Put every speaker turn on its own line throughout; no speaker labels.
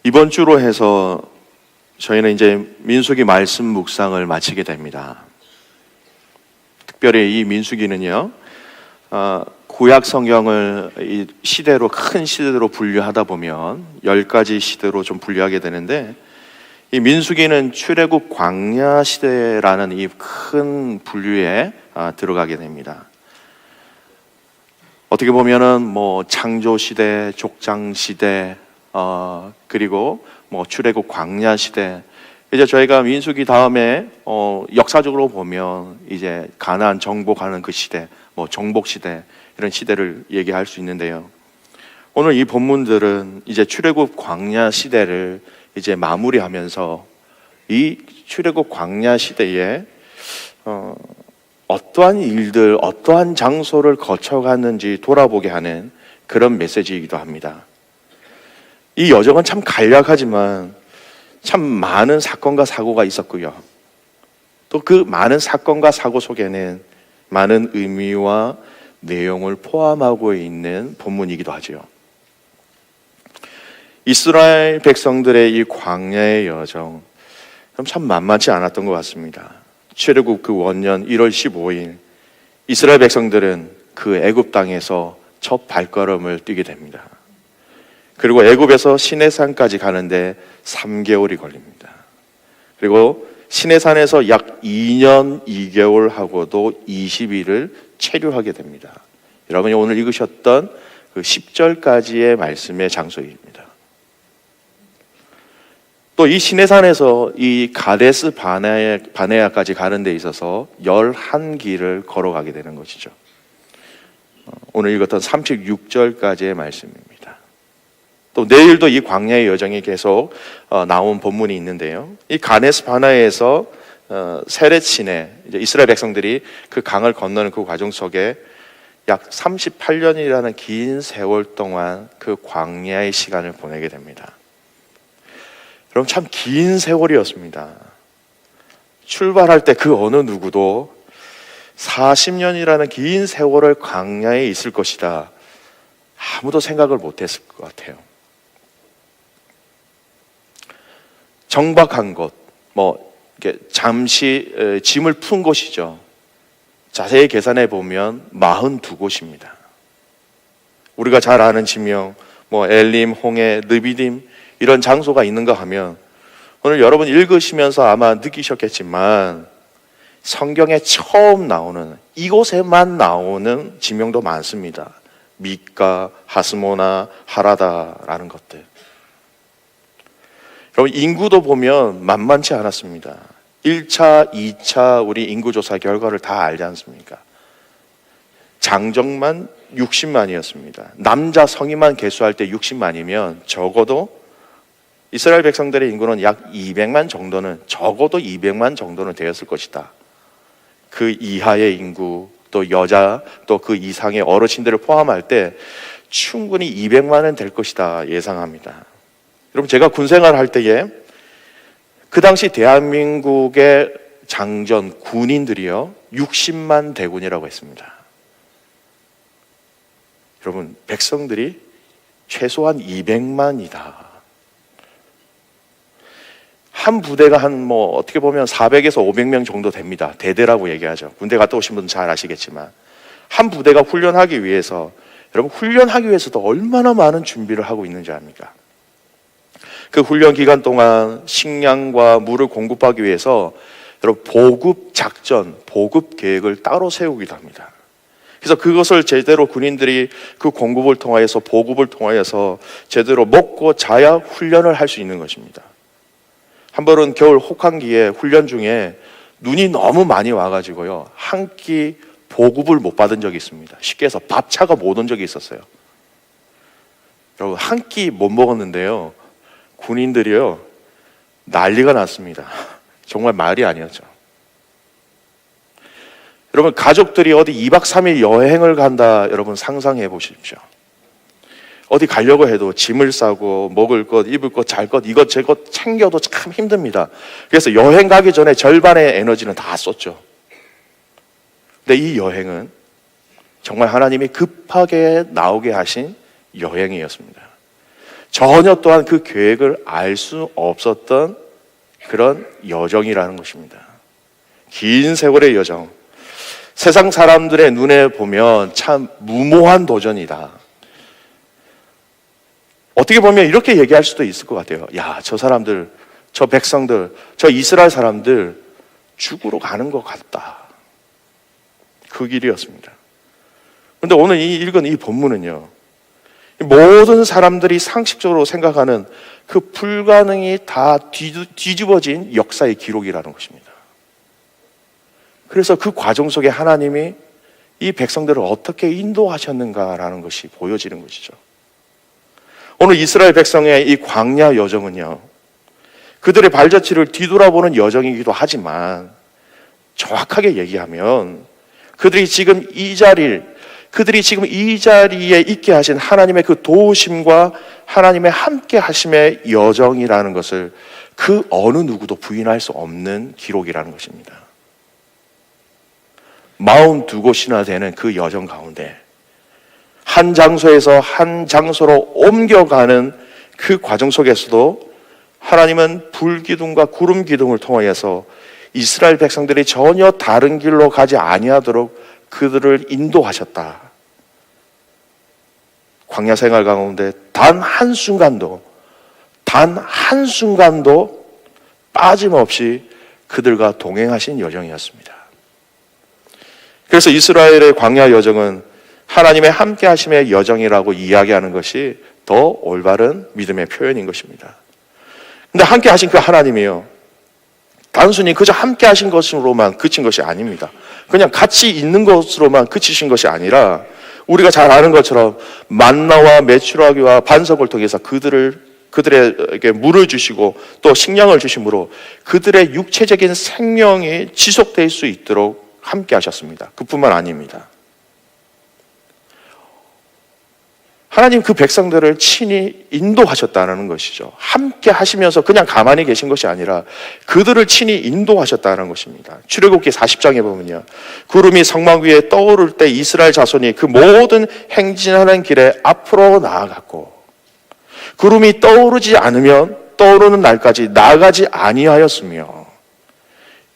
이번 주로 해서 저희는 이제 민수기 말씀 묵상을 마치게 됩니다. 특별히 이 민수기는요, 구약 성경을 이 시대로, 큰 시대로 분류하다 보면 10가지 시대로 좀 분류하게 되는데, 이 민수기는 출애굽 광야 시대라는 이 큰 분류에 들어가게 됩니다. 어떻게 보면은 뭐 창조 시대, 족장 시대, 그리고 뭐 출애굽 광야 시대. 이제 저희가 민수기 다음에 역사적으로 보면 이제 가나안 정복하는 그 시대, 뭐 정복 시대, 이런 시대를 얘기할 수 있는데요. 오늘 이 본문들은 이제 출애굽 광야 시대를 이제 마무리하면서 이 출애굽 광야 시대에 어떠한 일들, 어떠한 장소를 거쳐갔는지 돌아보게 하는 그런 메시지이기도 합니다. 이 여정은 참 간략하지만 참 많은 사건과 사고가 있었고요. 또 그 많은 사건과 사고 속에는 많은 의미와 내용을 포함하고 있는 본문이기도 하죠. 이스라엘 백성들의 이 광야의 여정 참 만만치 않았던 것 같습니다. 출애굽 그 원년 1월 15일 이스라엘 백성들은 그 애굽 땅에서 첫 발걸음을 뛰게 됩니다. 그리고 애굽에서 시내산까지 가는데 3개월이 걸립니다. 그리고 시내산에서 약 2년 2개월 하고도 20일을 체류하게 됩니다. 여러분이 오늘 읽으셨던 그 10절까지의 말씀의 장소입니다. 또 이 시내산에서 이 가데스 바네아까지 가는 데 있어서 11길을 걸어가게 되는 것이죠. 오늘 읽었던 36절까지의 말씀입니다. 또 내일도 이 광야의 여정이 계속 나온 본문이 있는데요. 이 가데스 바네아에서 세렛시내, 이제 이스라엘 백성들이 그 강을 건너는 그 과정 속에 약 38년이라는 긴 세월 동안 그 광야의 시간을 보내게 됩니다. 여러분, 참 긴 세월이었습니다. 출발할 때 그 어느 누구도 40년이라는 긴 세월을 광야에 있을 것이다, 아무도 생각을 못했을 것 같아요. 정박한 곳, 뭐 이렇게 잠시 짐을 푼 곳이죠. 자세히 계산해 보면 42곳입니다. 우리가 잘 아는 지명, 뭐 엘림, 홍해, 느비딤, 이런 장소가 있는가 하면 오늘 여러분 읽으시면서 아마 느끼셨겠지만 성경에 처음 나오는, 이곳에만 나오는 지명도 많습니다. 미카, 하스모나, 하라다라는 것들. 여러분, 인구도 보면 만만치 않았습니다. 1차, 2차 우리 인구조사 결과를 다 알지 않습니까? 장정만 60만이었습니다. 남자 성인만 계수할 때 60만이면 적어도 이스라엘 백성들의 인구는 약 200만 정도는, 적어도 200만 정도는 되었을 것이다. 그 이하의 인구, 또 여자, 또 그 이상의 어르신들을 포함할 때 충분히 200만은 될 것이다 예상합니다. 여러분, 제가 군생활 할 때에 그 당시 대한민국의 장전, 군인들이요 60만 대군이라고 했습니다. 여러분, 백성들이 최소한 200만이다. 한 부대가 뭐 어떻게 보면 400에서 500명 정도 됩니다. 대대라고 얘기하죠. 군대 갔다 오신 분은 잘 아시겠지만 한 부대가 훈련하기 위해서, 여러분, 훈련하기 위해서도 얼마나 많은 준비를 하고 있는지 압니까? 그 훈련 기간 동안 식량과 물을 공급하기 위해서 여러분 보급 작전, 보급 계획을 따로 세우기도 합니다. 그래서 그것을 제대로 군인들이 그 공급을 통하여서, 보급을 통하여서 제대로 먹고 자야 훈련을 할 수 있는 것입니다. 한 번은 겨울 혹한기에 훈련 중에 눈이 너무 많이 와가지고요 한 끼 보급을 못 받은 적이 있습니다. 쉽게 해서 밥차가 못 온 적이 있었어요. 여러분, 한 끼 못 먹었는데요 군인들이요 난리가 났습니다. 정말 말이 아니었죠. 여러분, 가족들이 어디 2박 3일 여행을 간다, 여러분 상상해 보십시오. 어디 가려고 해도 짐을 싸고 먹을 것, 입을 것, 잘 것, 이것저것 챙겨도 참 힘듭니다. 그래서 여행 가기 전에 절반의 에너지는 다 썼죠. 근데 이 여행은 정말 하나님이 급하게 나오게 하신 여행이었습니다. 전혀 또한 그 계획을 알 수 없었던 그런 여정이라는 것입니다. 긴 세월의 여정. 세상 사람들의 눈에 보면 참 무모한 도전이다. 어떻게 보면 이렇게 얘기할 수도 있을 것 같아요. 야, 저 사람들, 저 백성들, 저 이스라엘 사람들 죽으러 가는 것 같다. 그 길이었습니다. 그런데 오늘 읽은 이 본문은요, 모든 사람들이 상식적으로 생각하는 그 불가능이 다 뒤집어진 역사의 기록이라는 것입니다. 그래서 그 과정 속에 하나님이 이 백성들을 어떻게 인도하셨는가라는 것이 보여지는 것이죠. 오늘 이스라엘 백성의 이 광야 여정은요, 그들의 발자취를 뒤돌아보는 여정이기도 하지만 정확하게 얘기하면 그들이 지금 이 자리에 있게 하신 하나님의 그 도우심과 하나님의 함께 하심의 여정이라는 것을 그 어느 누구도 부인할 수 없는 기록이라는 것입니다. 42곳이나 되는 그 여정 가운데 한 장소에서 한 장소로 옮겨가는 그 과정 속에서도 하나님은 불기둥과 구름 기둥을 통하여서 이스라엘 백성들이 전혀 다른 길로 가지 아니하도록 그들을 인도하셨다. 광야 생활 가운데 단 한순간도 빠짐없이 그들과 동행하신 여정이었습니다. 그래서 이스라엘의 광야 여정은 하나님의 함께 하심의 여정이라고 이야기하는 것이 더 올바른 믿음의 표현인 것입니다. 근데 함께 하신 그 하나님이요, 단순히 그저 함께 하신 것으로만 그친 것이 아닙니다. 그냥 같이 있는 것으로만 그치신 것이 아니라 우리가 잘 아는 것처럼 만나와 메추라기와 반석을 통해서 그들에게 물을 주시고 또 식량을 주심으로 그들의 육체적인 생명이 지속될 수 있도록 함께 하셨습니다. 그뿐만 아닙니다. 하나님 그 백성들을 친히 인도하셨다는 것이죠. 함께 하시면서 그냥 가만히 계신 것이 아니라 그들을 친히 인도하셨다는 것입니다. 출애굽기 40장에 보면요, 구름이 성막 위에 떠오를 때 이스라엘 자손이 그 모든 행진하는 길에 앞으로 나아갔고, 구름이 떠오르지 않으면 떠오르는 날까지 나아가지 아니하였으며,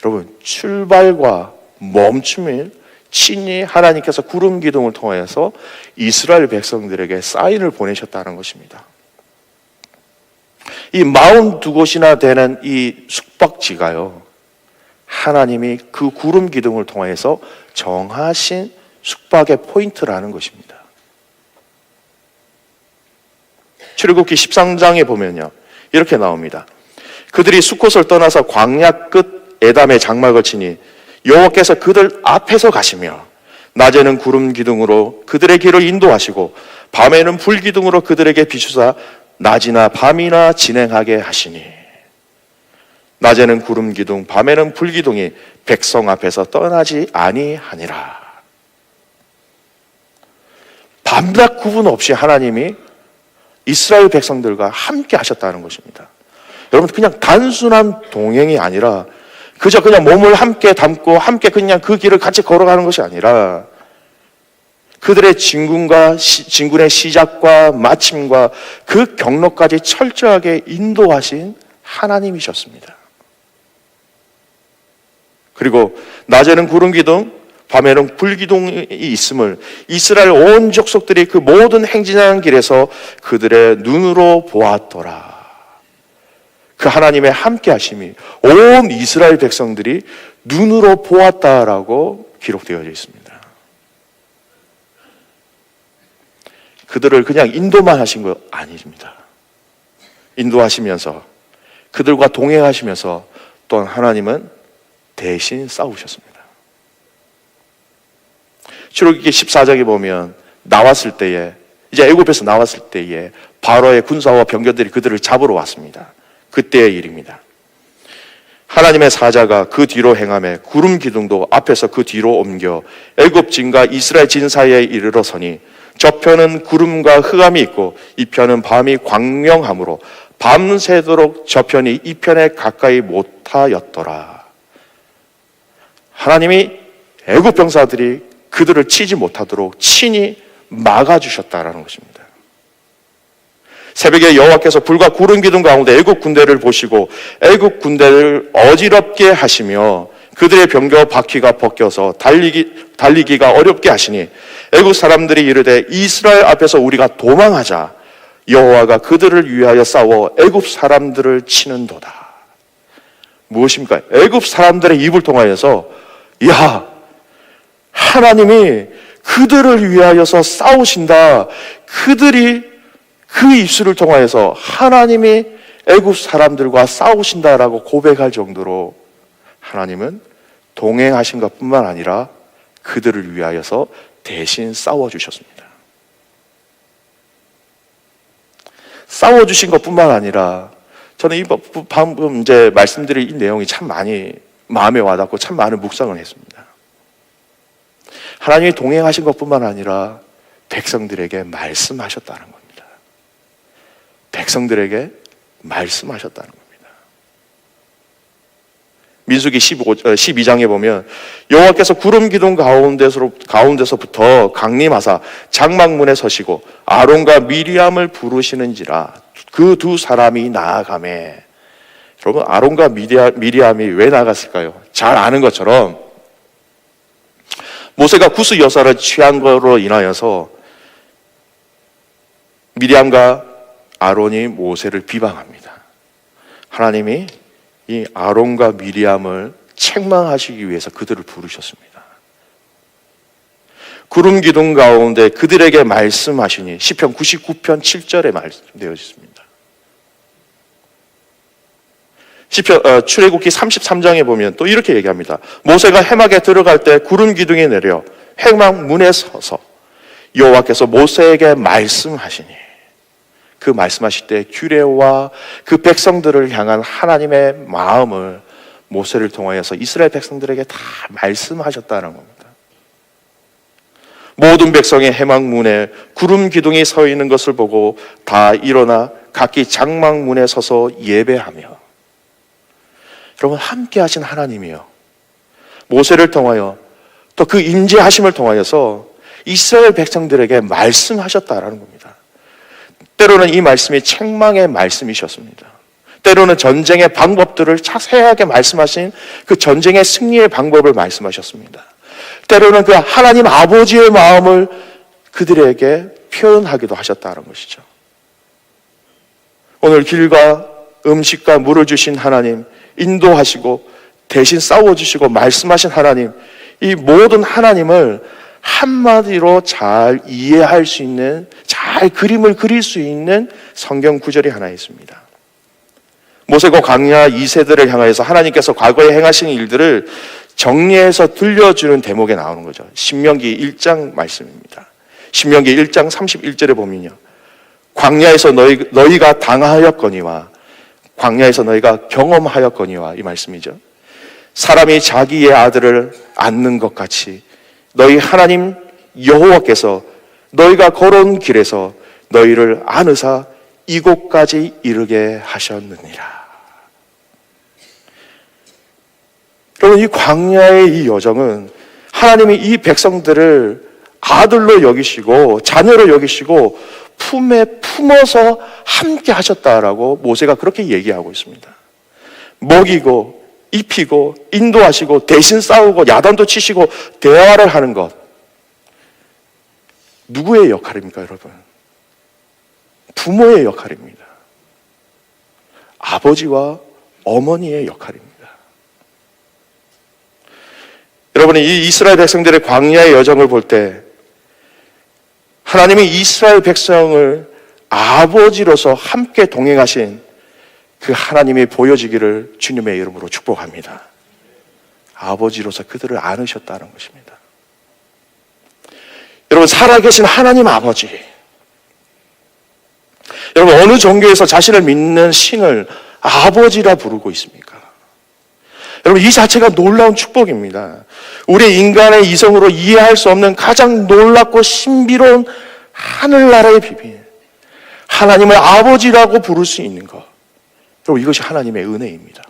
여러분, 출발과 멈춤을 친히 하나님께서 구름 기둥을 통해서 이스라엘 백성들에게 사인을 보내셨다는 것입니다. 이 42곳이나 되는 이 숙박지가요, 하나님이 그 구름 기둥을 통해서 정하신 숙박의 포인트라는 것입니다. 출애굽기 13장에 보면요, 이렇게 나옵니다. 그들이 숫곳을 떠나서 광야 끝 에담의 장막을 치니 여호와께서 그들 앞에서 가시며 낮에는 구름 기둥으로 그들의 길을 인도하시고 밤에는 불 기둥으로 그들에게 비추사 낮이나 밤이나 진행하게 하시니, 낮에는 구름 기둥 밤에는 불 기둥이 백성 앞에서 떠나지 아니하니라. 밤낮 구분 없이 하나님이 이스라엘 백성들과 함께 하셨다는 것입니다. 여러분, 그냥 단순한 동행이 아니라 그저 그냥 몸을 함께 담고 함께 그냥 그 길을 같이 걸어가는 것이 아니라 그들의 진군의 시작과 마침과 그 경로까지 철저하게 인도하신 하나님이셨습니다. 그리고 낮에는 구름 기둥, 밤에는 불 기둥이 있음을 이스라엘 온 족속들이 그 모든 행진하는 길에서 그들의 눈으로 보았더라. 그 하나님의 함께 하심이 온 이스라엘 백성들이 눈으로 보았다라고 기록되어 있습니다. 그들을 그냥 인도만 하신 거 아닙니다. 인도하시면서 그들과 동행하시면서 또한 하나님은 대신 싸우셨습니다. 출애굽기 14장에 보면 나왔을 때에, 이제 애굽에서 나왔을 때에 바로의 군사와 병거들이 그들을 잡으러 왔습니다. 그때의 일입니다. 하나님의 사자가 그 뒤로 행하며 구름 기둥도 앞에서 그 뒤로 옮겨 애굽 진과 이스라엘 진 사이에 이르러 서니 저편은 구름과 흑암이 있고 이편은 밤이 광명함으로 밤새도록 저편이 이편에 가까이 못하였더라. 하나님이 애굽 병사들이 그들을 치지 못하도록 친히 막아주셨다라는 것입니다. 새벽에 여호와께서 불과 구름 기둥 가운데 애굽 군대를 보시고 애굽 군대를 어지럽게 하시며 그들의 병거 바퀴가 벗겨서 달리기가 어렵게 하시니 애굽 사람들이 이르되 이스라엘 앞에서 우리가 도망하자. 여호와가 그들을 위하여 싸워 애굽 사람들을 치는도다. 무엇입니까? 애굽 사람들의 입을 통하여서 야, 하나님이 그들을 위하여서 싸우신다. 그들이 그 입술을 통하여서 하나님이 애굽 사람들과 싸우신다라고 고백할 정도로 하나님은 동행하신 것뿐만 아니라 그들을 위하여서 대신 싸워주셨습니다. 싸워주신 것뿐만 아니라 저는 방금 이제 말씀드린 이 내용이 참 많이 마음에 와닿고 참 많은 묵상을 했습니다. 하나님이 동행하신 것뿐만 아니라 백성들에게 말씀하셨다는 겁니다. 백성들에게 말씀하셨다는 겁니다. 민수기 12장에 보면 여호와께서 구름 기둥 가운데서부터 강림하사 장막문에 서시고 아론과 미리암을 부르시는지라 그 두 사람이 나아가매. 여러분, 아론과 미리암이 왜 나갔을까요? 잘 아는 것처럼 모세가 구스 여사를 취한 것으로 인하여서 미리암과 아론이 모세를 비방합니다. 하나님이 이 아론과 미리암을 책망하시기 위해서 그들을 부르셨습니다. 구름 기둥 가운데 그들에게 말씀하시니 시편 99편 7절에 말씀되어 있습니다. 출애굽기 33장에 보면 또 이렇게 얘기합니다. 모세가 해막에 들어갈 때 구름 기둥이 내려 해막 문에 서서 여호와께서 모세에게 말씀하시니 그 말씀하실 때 규례와 그 백성들을 향한 하나님의 마음을 모세를 통하여서 이스라엘 백성들에게 다 말씀하셨다는 겁니다. 모든 백성의 해막 문에 구름 기둥이 서 있는 것을 보고 다 일어나 각기 장막 문에 서서 예배하며. 여러분, 함께 하신 하나님이요, 모세를 통하여 또 그 임재하심을 통하여서 이스라엘 백성들에게 말씀하셨다라는 겁니다. 때로는 이 말씀이 책망의 말씀이셨습니다. 때로는 전쟁의 방법들을 자세하게 말씀하신 그 전쟁의 승리의 방법을 말씀하셨습니다. 때로는 그 하나님 아버지의 마음을 그들에게 표현하기도 하셨다는 것이죠. 오늘 길과 음식과 물을 주신 하나님, 인도하시고 대신 싸워주시고 말씀하신 하나님, 이 모든 하나님을 한마디로 잘 이해할 수 있는, 잘 그림을 그릴 수 있는 성경 구절이 하나 있습니다. 모세고 광야 2세들을 향하여서 하나님께서 과거에 행하신 일들을 정리해서 들려주는 대목에 나오는 거죠. 신명기 1장 말씀입니다. 신명기 1장 31절에 보면요, 광야에서 너희가 당하였거니와 광야에서 너희가 경험하였거니와, 이 말씀이죠. 사람이 자기의 아들을 안는 것 같이 너희 하나님 여호와께서 너희가 걸어온 길에서 너희를 안으사 이곳까지 이르게 하셨느니라. 여러분, 이 광야의 이 여정은 하나님이 이 백성들을 아들로 여기시고 자녀로 여기시고 품에 품어서 함께 하셨다라고 모세가 그렇게 얘기하고 있습니다. 먹이고 입히고 인도하시고 대신 싸우고 야단도 치시고 대화를 하는 것, 누구의 역할입니까, 여러분? 부모의 역할입니다. 아버지와 어머니의 역할입니다. 여러분이 이 이스라엘 백성들의 광야의 여정을 볼 때 하나님이 이스라엘 백성을 아버지로서 함께 동행하신 그 하나님이 보여지기를 주님의 이름으로 축복합니다. 아버지로서 그들을 안으셨다는 것입니다. 여러분, 살아계신 하나님 아버지, 여러분, 어느 종교에서 자신을 믿는 신을 아버지라 부르고 있습니까? 여러분, 이 자체가 놀라운 축복입니다. 우리 인간의 이성으로 이해할 수 없는 가장 놀랍고 신비로운 하늘나라의 비밀, 하나님을 아버지라고 부를 수 있는 것, 여러분, 이것이 하나님의 은혜입니다.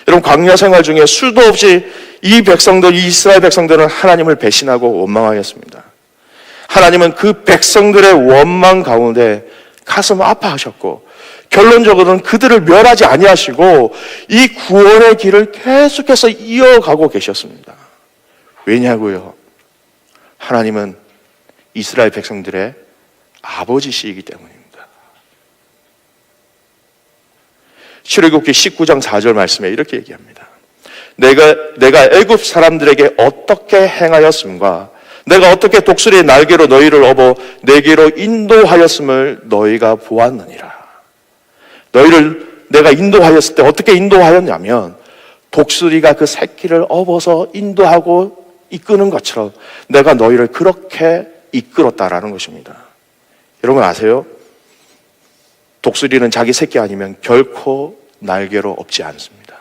여러분, 광야 생활 중에 수도 없이 이 백성들, 이 이스라엘 백성들은 하나님을 배신하고 원망하였습니다. 하나님은 그 백성들의 원망 가운데 가슴 아파하셨고 결론적으로는 그들을 멸하지 아니하시고 이 구원의 길을 계속해서 이어가고 계셨습니다. 왜냐고요? 하나님은 이스라엘 백성들의 아버지시이기 때문입니다. 출애굽기 19장 4절 말씀에 이렇게 얘기합니다. 내가 애굽 사람들에게 어떻게 행하였음과 내가 어떻게 독수리의 날개로 너희를 업어 내게로 인도하였음을 너희가 보았느니라. 너희를 내가 인도하였을 때 어떻게 인도하였냐면 독수리가 그 새끼를 업어서 인도하고 이끄는 것처럼 내가 너희를 그렇게 이끌었다라는 것입니다. 여러분 아세요? 독수리는 자기 새끼 아니면 결코 날개로 업지 않습니다.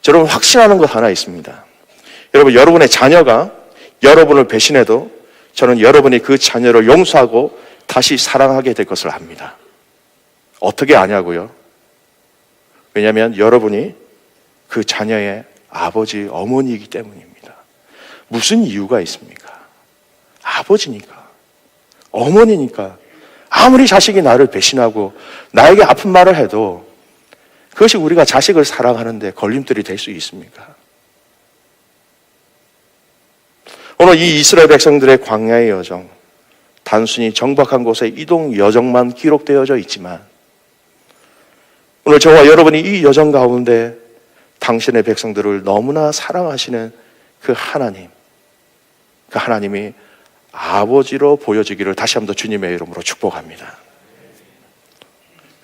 여러분 확신하는 것 하나 있습니다. 여러분, 여러분의 자녀가 여러분을 배신해도 저는 여러분이 그 자녀를 용서하고 다시 사랑하게 될 것을 압니다. 어떻게 아냐고요? 왜냐하면 여러분이 그 자녀의 아버지, 어머니이기 때문입니다. 무슨 이유가 있습니까? 아버지니까, 어머니니까. 아무리 자식이 나를 배신하고 나에게 아픈 말을 해도 그것이 우리가 자식을 사랑하는데 걸림돌이 될 수 있습니까? 오늘 이 이스라엘 백성들의 광야의 여정, 단순히 정박한 곳의 이동 여정만 기록되어져 있지만 오늘 저와 여러분이 이 여정 가운데 당신의 백성들을 너무나 사랑하시는 그 하나님이 아버지로 보여지기를 다시 한번 주님의 이름으로 축복합니다.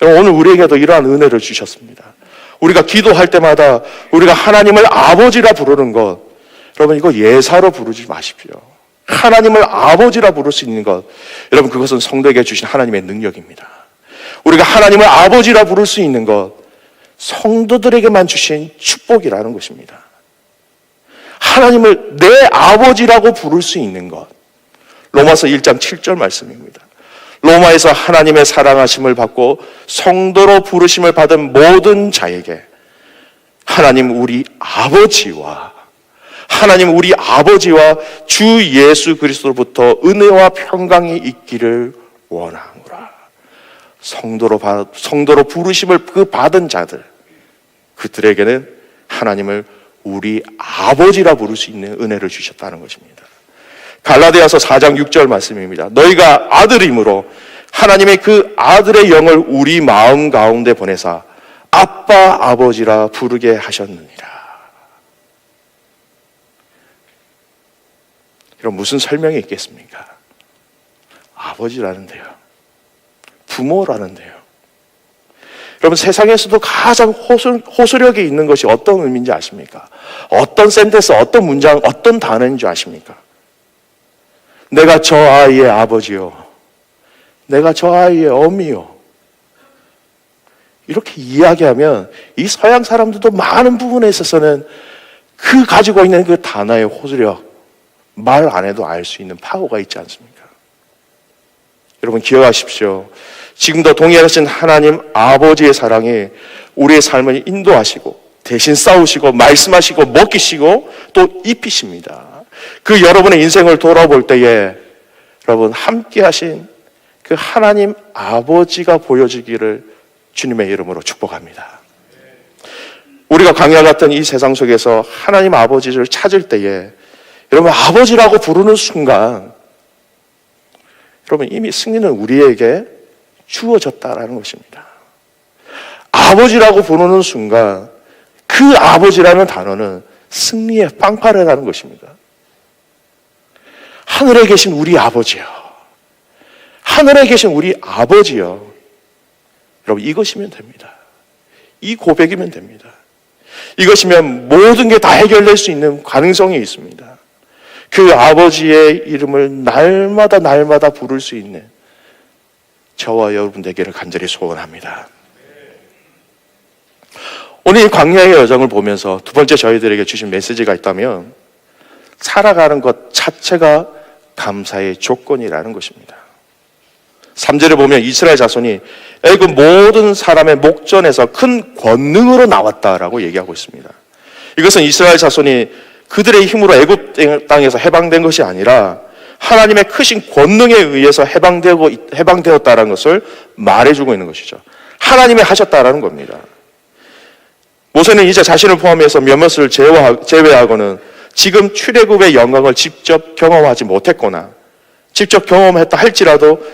오늘 우리에게도 이러한 은혜를 주셨습니다. 우리가 기도할 때마다 우리가 하나님을 아버지라 부르는 것, 여러분 이거 예사로 부르지 마십시오. 하나님을 아버지라 부를 수 있는 것, 여러분 그것은 성도에게 주신 하나님의 능력입니다. 우리가 하나님을 아버지라 부를 수 있는 것, 성도들에게만 주신 축복이라는 것입니다. 하나님을 내 아버지라고 부를 수 있는 것, 로마서 1장 7절 말씀입니다. 로마에서 하나님의 사랑하심을 받고 성도로 부르심을 받은 모든 자에게 하나님 우리 아버지와 주 예수 그리스도로부터 은혜와 평강이 있기를 원하노라. 성도로 부르심을 받은 자들, 그들에게는 하나님을 우리 아버지라 부를 수 있는 은혜를 주셨다는 것입니다. 갈라디아서 4장 6절 말씀입니다. 너희가 아들임으로 하나님의 그 아들의 영을 우리 마음 가운데 보내사 아빠 아버지라 부르게 하셨느니라. 그럼 무슨 설명이 있겠습니까? 아버지라는데요, 부모라는데요. 여러분 세상에서도 가장 호소력이 있는 것이 어떤 의미인지 아십니까? 어떤 센텐스, 어떤 문장, 어떤 단어인 줄 아십니까? 내가 저 아이의 아버지요, 내가 저 아이의 어미요. 이렇게 이야기하면 이 서양 사람들도 많은 부분에 있어서는 그 가지고 있는 그 단어의 호소력, 말 안 해도 알 수 있는 파워가 있지 않습니까? 여러분 기억하십시오. 지금도 동일하신 하나님 아버지의 사랑이 우리의 삶을 인도하시고 대신 싸우시고 말씀하시고 먹이시고 또 입히십니다. 그 여러분의 인생을 돌아볼 때에 여러분 함께 하신 그 하나님 아버지가 보여지기를 주님의 이름으로 축복합니다. 우리가 광야 같은 이 세상 속에서 하나님 아버지를 찾을 때에 여러분 아버지라고 부르는 순간 여러분 이미 승리는 우리에게 주어졌다라는 것입니다. 아버지라고 부르는 순간 그 아버지라는 단어는 승리의 빵파레라는 것입니다. 하늘에 계신 우리 아버지요, 하늘에 계신 우리 아버지요. 여러분 이것이면 됩니다. 이 고백이면 됩니다. 이것이면 모든 게 다 해결될 수 있는 가능성이 있습니다. 그 아버지의 이름을 날마다 부를 수 있는 저와 여러분 되기를 간절히 소원합니다. 오늘 이 광야의 여정을 보면서 두 번째 저희들에게 주신 메시지가 있다면 살아가는 것 자체가 감사의 조건이라는 것입니다. 3절에 보면 이스라엘 자손이 애굽 모든 사람의 목전에서 큰 권능으로 나왔다라고 얘기하고 있습니다. 이것은 이스라엘 자손이 그들의 힘으로 애굽 땅에서 해방된 것이 아니라 하나님의 크신 권능에 의해서 해방되었다는 것을 말해주고 있는 것이죠. 하나님이 하셨다라는 겁니다. 모세는 이제 자신을 포함해서 몇몇을 제외하고는 지금 출애굽의 영광을 직접 경험하지 못했거나 직접 경험했다 할지라도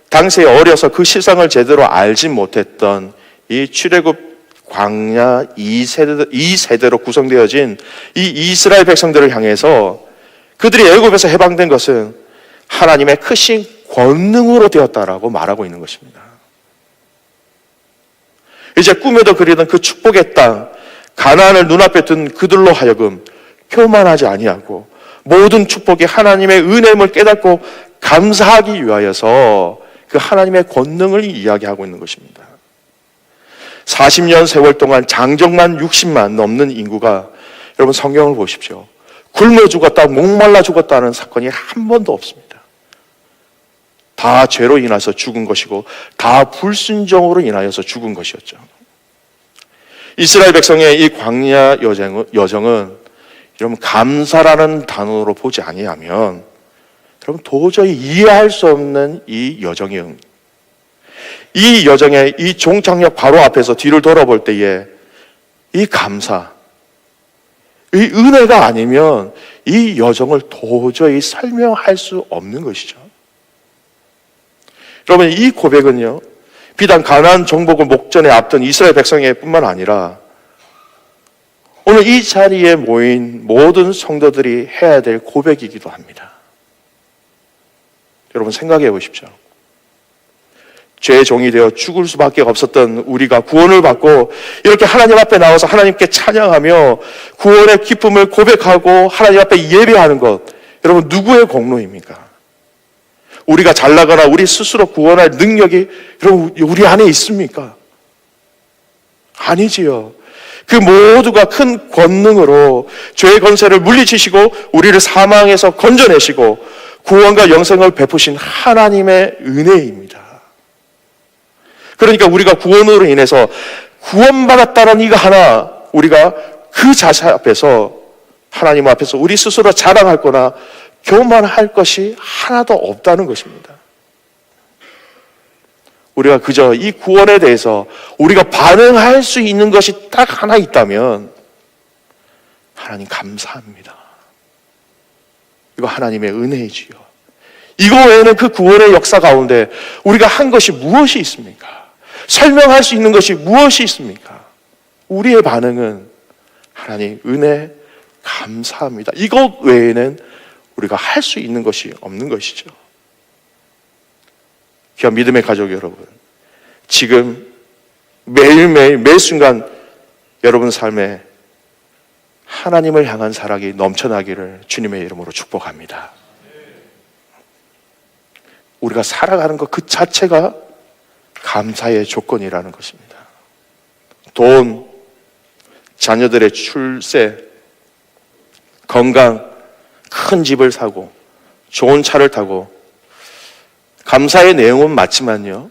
당시에 어려서 그 실상을 제대로 알지 못했던 이 출애굽 광야 2세대로 구성되어진 이 이스라엘 백성들을 향해서 그들이 애굽에서 해방된 것은 하나님의 크신 권능으로 되었다라고 말하고 있는 것입니다. 이제 꿈에도 그리던 그 축복의 땅 가나안을 눈앞에 둔 그들로 하여금 교만하지 아니하고 모든 축복이 하나님의 은혜임을 깨닫고 감사하기 위하여서 그 하나님의 권능을 이야기하고 있는 것입니다. 40년 세월 동안 장정만 60만 넘는 인구가, 여러분 성경을 보십시오, 굶어 죽었다, 목말라 죽었다는 사건이 한 번도 없습니다. 다 죄로 인해서 죽은 것이고 다 불순종으로 인하여서 죽은 것이었죠. 이스라엘 백성의 이 광야 여정은 여러분 감사라는 단어로 보지 아니하면 여러분 도저히 이해할 수 없는 이 여정이에요. 이 여정의 이 종착역 바로 앞에서 뒤를 돌아볼 때에 이 감사, 이 은혜가 아니면 이 여정을 도저히 설명할 수 없는 것이죠. 여러분 이 고백은요, 비단 가나안 정복을 목전에 앞둔 이스라엘 백성의 뿐만 아니라 오늘 이 자리에 모인 모든 성도들이 해야 될 고백이기도 합니다. 여러분 생각해 보십시오. 죄의 종이 되어 죽을 수밖에 없었던 우리가 구원을 받고 이렇게 하나님 앞에 나와서 하나님께 찬양하며 구원의 기쁨을 고백하고 하나님 앞에 예배하는 것, 여러분 누구의 공로입니까? 우리가 잘나거나 우리 스스로 구원할 능력이 여러분 우리 안에 있습니까? 아니지요. 그 모두가 큰 권능으로 죄의 권세를 물리치시고 우리를 사망에서 건져내시고 구원과 영생을 베푸신 하나님의 은혜입니다. 그러니까 우리가 구원으로 인해서 구원받았다는 이거 하나, 우리가 그 자세 앞에서 하나님 앞에서 우리 스스로 자랑할 거나 교만할 것이 하나도 없다는 것입니다. 우리가 그저 이 구원에 대해서 우리가 반응할 수 있는 것이 딱 하나 있다면 하나님 감사합니다. 이거 하나님의 은혜이지요. 이거 외에는 그 구원의 역사 가운데 우리가 한 것이 무엇이 있습니까? 설명할 수 있는 것이 무엇이 있습니까? 우리의 반응은 하나님 은혜 감사합니다. 이것 외에는 우리가 할 수 있는 것이 없는 것이죠. 귀한 믿음의 가족 여러분, 지금 매일매일 매순간 여러분 삶에 하나님을 향한 사랑이 넘쳐나기를 주님의 이름으로 축복합니다. 우리가 살아가는 것 그 자체가 감사의 조건이라는 것입니다. 돈, 자녀들의 출세, 건강, 큰 집을 사고 좋은 차를 타고, 감사의 내용은 맞지만요,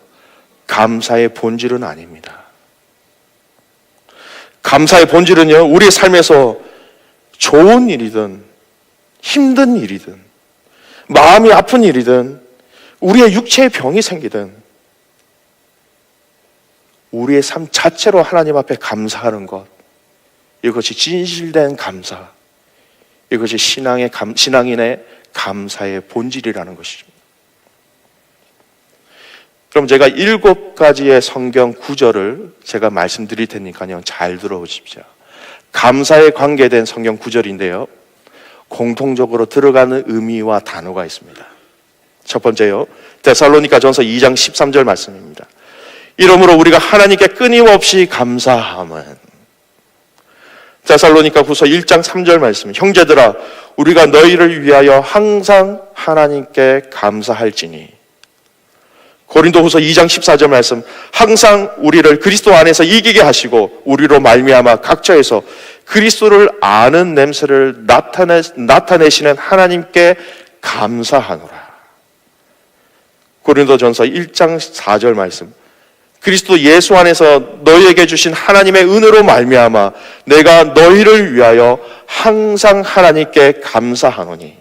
감사의 본질은 아닙니다. 감사의 본질은요, 우리의 삶에서 좋은 일이든 힘든 일이든 마음이 아픈 일이든 우리의 육체의 병이 생기든 우리의 삶 자체로 하나님 앞에 감사하는 것, 이것이 진실된 감사, 이것이 신앙인의 감사의 본질이라는 것이죠. 그럼 제가 7가지의 성경 구절을 제가 말씀드릴 테니까요, 잘 들어보십시오. 감사에 관계된 성경 구절인데요, 공통적으로 들어가는 의미와 단어가 있습니다. 첫 번째요, 데살로니가전서 2장 13절 말씀입니다. 이러므로 우리가 하나님께 끊임없이 감사함은, 데살로니가후서 1장 3절 말씀, 형제들아 우리가 너희를 위하여 항상 하나님께 감사할지니. 고린도후서 2장 14절 말씀, 항상 우리를 그리스도 안에서 이기게 하시고 우리로 말미암아 각처에서 그리스도를 아는 냄새를 나타내시는 하나님께 감사하노라. 고린도전서 1장 4절 말씀, 그리스도 예수 안에서 너희에게 주신 하나님의 은혜로 말미암아 내가 너희를 위하여 항상 하나님께 감사하노니.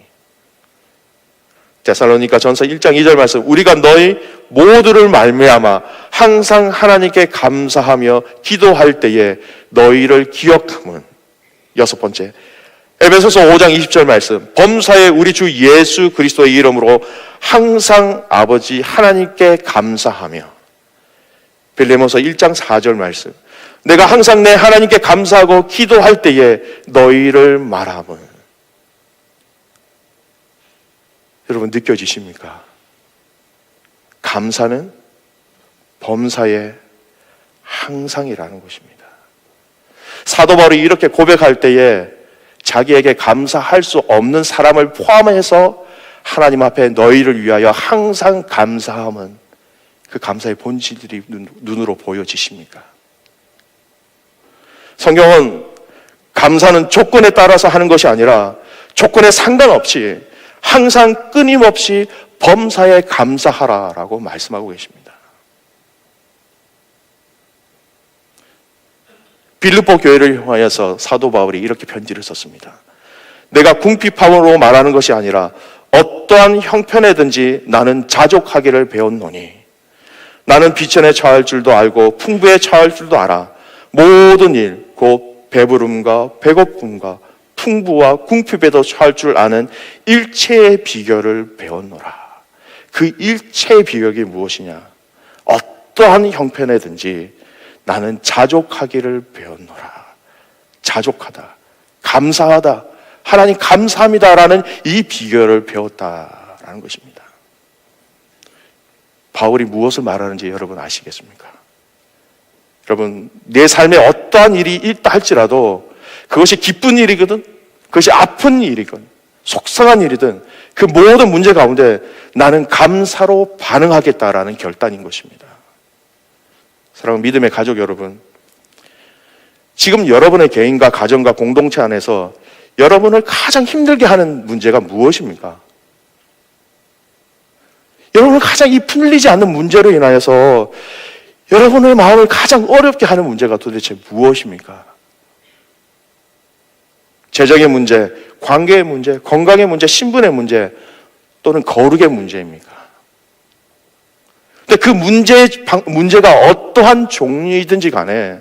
데살로니가 전서 1장 2절 말씀, 우리가 너희 모두를 말미암아 항상 하나님께 감사하며 기도할 때에 너희를 기억함은. 여섯 번째, 에베소서 5장 20절 말씀, 범사에 우리 주 예수 그리스도의 이름으로 항상 아버지 하나님께 감사하며. 빌레몬서 1장 4절 말씀, 내가 항상 내 하나님께 감사하고 기도할 때에 너희를 말함은. 여러분 느껴지십니까? 감사는 범사에 항상이라는 것입니다. 사도 바울이 이렇게 고백할 때에 자기에게 감사할 수 없는 사람을 포함해서 하나님 앞에 너희를 위하여 항상 감사함은, 그 감사의 본질들이 눈으로 보여지십니까? 성경은 감사는 조건에 따라서 하는 것이 아니라 조건에 상관없이 항상 끊임없이 범사에 감사하라라고 말씀하고 계십니다. 빌립보 교회를 향하여서 사도 바울이 이렇게 편지를 썼습니다. 내가 궁핍함으로 말하는 것이 아니라 어떠한 형편에든지 나는 자족하기를 배웠노니, 나는 비천에 처할 줄도 알고 풍부에 처할 줄도 알아. 모든 일, 곧 배부름과 배고픔과 풍부와 궁핍에도 처할 줄 아는 일체의 비결을 배웠노라. 그 일체의 비결이 무엇이냐? 어떠한 형편에든지 나는 자족하기를 배웠노라. 자족하다, 감사하다, 하나님 감사합니다라는 이 비결을 배웠다라는 것입니다. 바울이 무엇을 말하는지 여러분 아시겠습니까? 여러분, 내 삶에 어떠한 일이 있다 할지라도 그것이 기쁜 일이거든, 그것이 아픈 일이건 속상한 일이든 그 모든 문제 가운데 나는 감사로 반응하겠다라는 결단인 것입니다. 사랑하는 믿음의 가족 여러분, 지금 여러분의 개인과 가정과 공동체 안에서 여러분을 가장 힘들게 하는 문제가 무엇입니까? 여러분을 가장 이 풀리지 않는 문제로 인하여서 여러분의 마음을 가장 어렵게 하는 문제가 도대체 무엇입니까? 재정의 문제, 관계의 문제, 건강의 문제, 신분의 문제, 또는 거룩의 문제입니까? 근데 그 문제가 어떠한 종류이든지 간에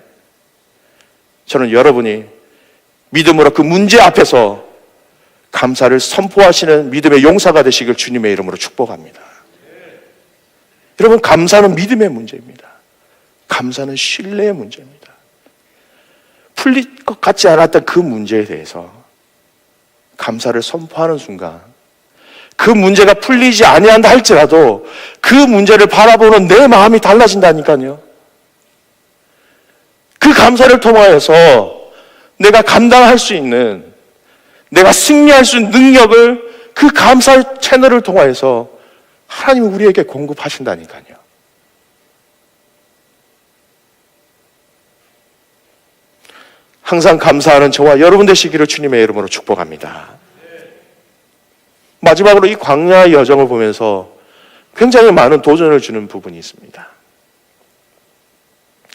저는 여러분이 믿음으로 그 문제 앞에서 감사를 선포하시는 믿음의 용사가 되시길 주님의 이름으로 축복합니다. 여러분, 감사는 믿음의 문제입니다. 감사는 신뢰의 문제입니다. 풀릴 것 같지 않았던 그 문제에 대해서 감사를 선포하는 순간 그 문제가 풀리지 아니한다 할지라도 그 문제를 바라보는 내 마음이 달라진다니까요. 그 감사를 통하여서 내가 감당할 수 있는, 내가 승리할 수 있는 능력을 그 감사 채널을 통하여서 하나님이 우리에게 공급하신다니까요. 항상 감사하는 저와 여러분 되시기를 주님의 이름으로 축복합니다. 마지막으로 이 광야의 여정을 보면서 굉장히 많은 도전을 주는 부분이 있습니다.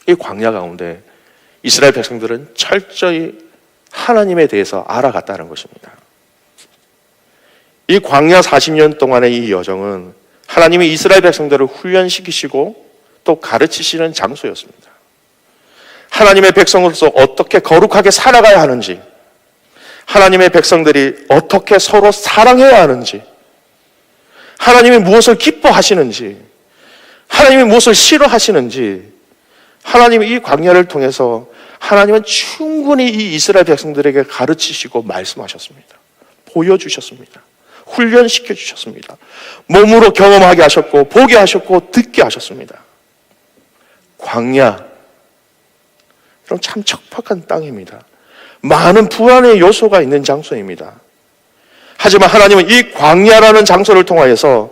이 광야 가운데 이스라엘 백성들은 철저히 하나님에 대해서 알아갔다는 것입니다. 이 광야 40년 동안의 이 여정은 하나님이 이스라엘 백성들을 훈련시키시고 또 가르치시는 장소였습니다. 하나님의 백성으로서 어떻게 거룩하게 살아가야 하는지, 하나님의 백성들이 어떻게 서로 사랑해야 하는지, 하나님이 무엇을 기뻐하시는지, 하나님이 무엇을 싫어하시는지, 하나님이 이 광야를 통해서 하나님은 충분히 이 이스라엘 백성들에게 가르치시고 말씀하셨습니다. 보여주셨습니다. 훈련시켜 주셨습니다. 몸으로 경험하게 하셨고 보게 하셨고 듣게 하셨습니다. 광야, 그럼 참 척박한 땅입니다. 많은 불안의 요소가 있는 장소입니다. 하지만 하나님은 이 광야라는 장소를 통하여서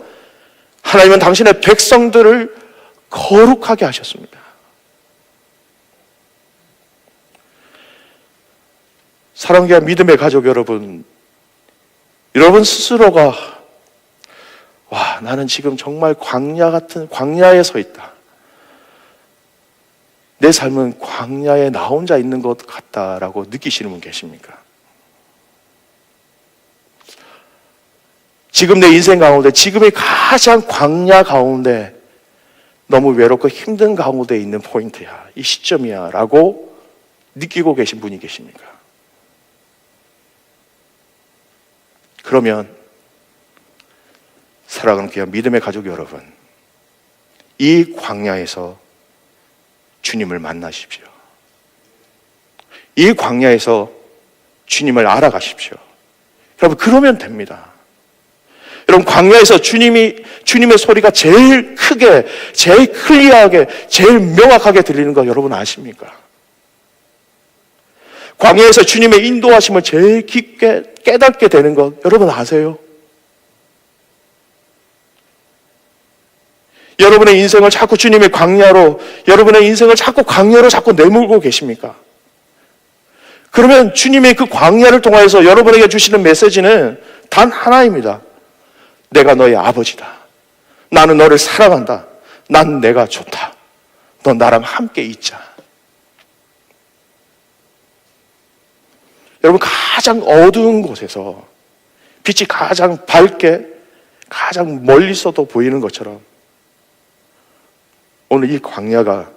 하나님은 당신의 백성들을 거룩하게 하셨습니다. 사랑과 믿음의 가족 여러분, 여러분 스스로가 나는 지금 정말 광야 같은 광야에 서 있다. 내 삶은 광야에 나 혼자 있는 것 같다라고 느끼시는 분 계십니까? 지금 내 인생 가운데, 지금의 가장 광야 가운데 너무 외롭고 힘든 가운데 있는 포인트야, 이 시점이야 라고 느끼고 계신 분이 계십니까? 그러면 사랑하는 귀한 믿음의 가족 여러분, 이 광야에서 주님을 만나십시오. 이 광야에서 주님을 알아가십시오. 여러분, 그러면 됩니다. 여러분, 광야에서 주님의 소리가 제일 크게, 제일 클리어하게, 제일 명확하게 들리는 거 여러분 아십니까? 광야에서 주님의 인도하심을 제일 깊게 깨닫게 되는 것 여러분 아세요? 여러분의 인생을 자꾸 주님의 광야로, 여러분의 인생을 자꾸 광야로 자꾸 내몰고 계십니까? 그러면 주님의 그 광야를 통해서 여러분에게 주시는 메시지는 단 하나입니다. 내가 너의 아버지다. 나는 너를 사랑한다. 난 내가 좋다. 너 나랑 함께 있자. 여러분, 가장 어두운 곳에서 빛이 가장 밝게, 가장 멀리서도 보이는 것처럼 오늘 이 광야가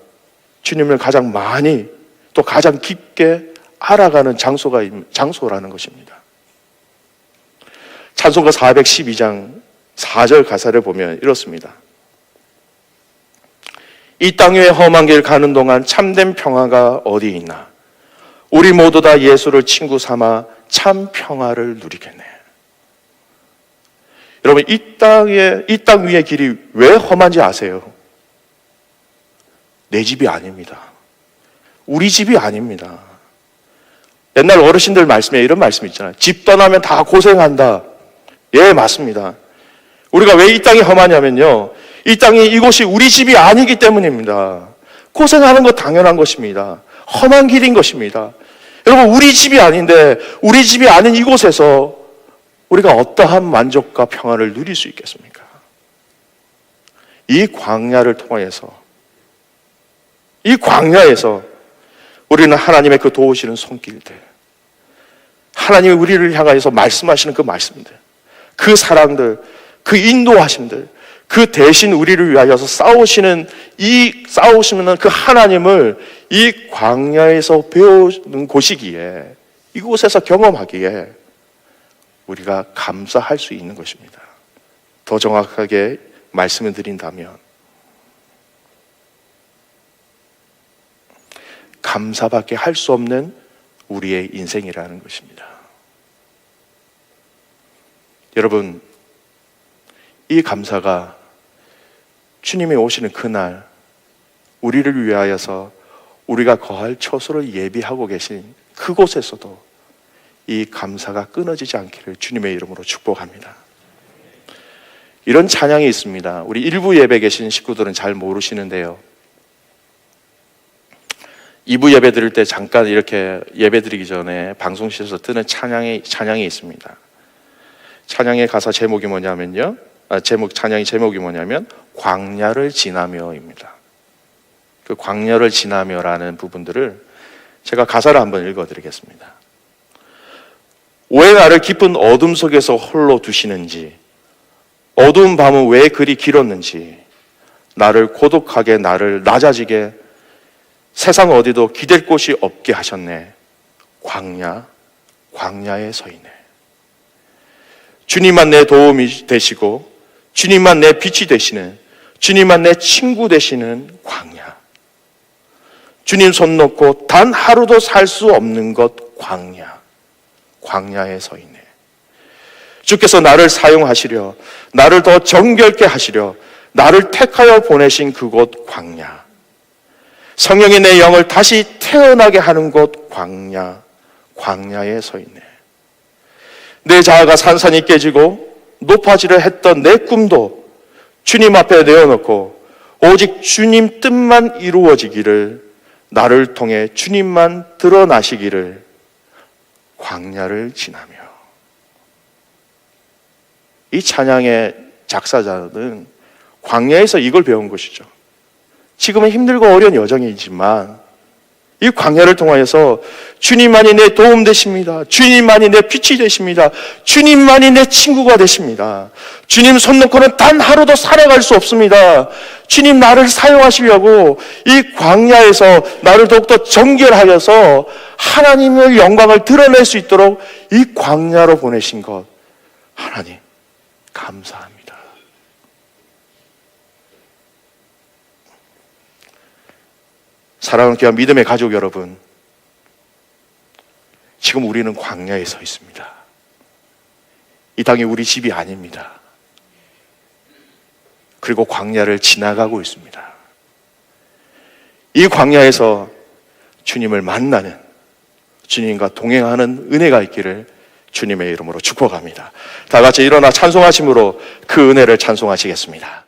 주님을 가장 많이 또 가장 깊게 알아가는 장소라는 것입니다. 찬송가 412장 4절 가사를 보면 이렇습니다. 이 땅 위에 험한 길 가는 동안 참된 평화가 어디 있나? 우리 모두 다 예수를 친구 삼아 참 평화를 누리겠네. 여러분, 이 땅 위의 길이 왜 험한지 아세요? 내 집이 아닙니다. 우리 집이 아닙니다. 옛날 어르신들 말씀에 이런 말씀 있잖아요. 집 떠나면 다 고생한다. 예, 맞습니다. 우리가 왜 이 땅이 험하냐면요, 이곳이 우리 집이 아니기 때문입니다. 고생하는 것 당연한 것입니다. 험한 길인 것입니다. 여러분, 우리 집이 아닌데, 우리 집이 아닌 이곳에서 우리가 어떠한 만족과 평화를 누릴 수 있겠습니까? 이 광야를 통해서, 이 광야에서 우리는 하나님의 그 도우시는 손길들, 하나님이 우리를 향하여서 말씀하시는 그 말씀들, 그 사랑들, 그 인도하심들, 그 대신 우리를 위하여서 싸우시는 그 하나님을 이 광야에서 배우는 곳이기에, 이곳에서 경험하기에 우리가 감사할 수 있는 것입니다. 더 정확하게 말씀을 드린다면 감사밖에 할 수 없는 우리의 인생이라는 것입니다. 여러분, 이 감사가 주님이 오시는 그날 우리를 위하여서 우리가 거할 처소를 예비하고 계신 그곳에서도 이 감사가 끊어지지 않기를 주님의 이름으로 축복합니다. 이런 찬양이 있습니다. 우리 일부 예배 계신 식구들은 잘 모르시는데요, 2부 예배 드릴 때 잠깐 이렇게 예배 드리기 전에 방송실에서 뜨는 찬양이 있습니다. 찬양의 가사 제목이 뭐냐면요, 찬양의 제목이 뭐냐면 광야를 지나며입니다. 그 광야를 지나며라는 부분들을 제가 가사를 한번 읽어드리겠습니다. 왜 나를 깊은 어둠 속에서 홀로 두시는지, 어두운 밤은 왜 그리 길었는지, 나를 고독하게, 나를 낮아지게, 세상 어디도 기댈 곳이 없게 하셨네. 광야에 서 있네. 주님만 내 도움이 되시고, 주님만 내 빛이 되시는, 주님만 내 친구 되시는 광야. 주님 손 놓고 단 하루도 살 수 없는 것 광야에 서 있네. 주께서 나를 사용하시려, 나를 더 정결케 하시려 나를 택하여 보내신 그곳 광야. 성령이 내 영을 다시 태어나게 하는 곳 광야에 서 있네. 내 자아가 산산이 깨지고 높아지려 했던 내 꿈도 주님 앞에 내어놓고 오직 주님 뜻만 이루어지기를, 나를 통해 주님만 드러나시기를 광야를 지나며. 이 찬양의 작사자는 광야에서 이걸 배운 것이죠. 지금은 힘들고 어려운 여정이지만 이 광야를 통하여서 주님만이 내 도움 되십니다. 주님만이 내 빛이 되십니다. 주님만이 내 친구가 되십니다. 주님 손 놓고는 단 하루도 살아갈 수 없습니다. 주님 나를 사용하시려고 이 광야에서 나를 더욱더 정결하여서 하나님의 영광을 드러낼 수 있도록 이 광야로 보내신 것, 하나님 감사합니다. 사랑하는 귀한 믿음의 가족 여러분, 지금 우리는 광야에 서 있습니다. 이 땅이 우리 집이 아닙니다. 그리고 광야를 지나가고 있습니다. 이 광야에서 주님을 만나는, 주님과 동행하는 은혜가 있기를 주님의 이름으로 축복합니다. 다 같이 일어나 찬송하심으로 그 은혜를 찬송하시겠습니다.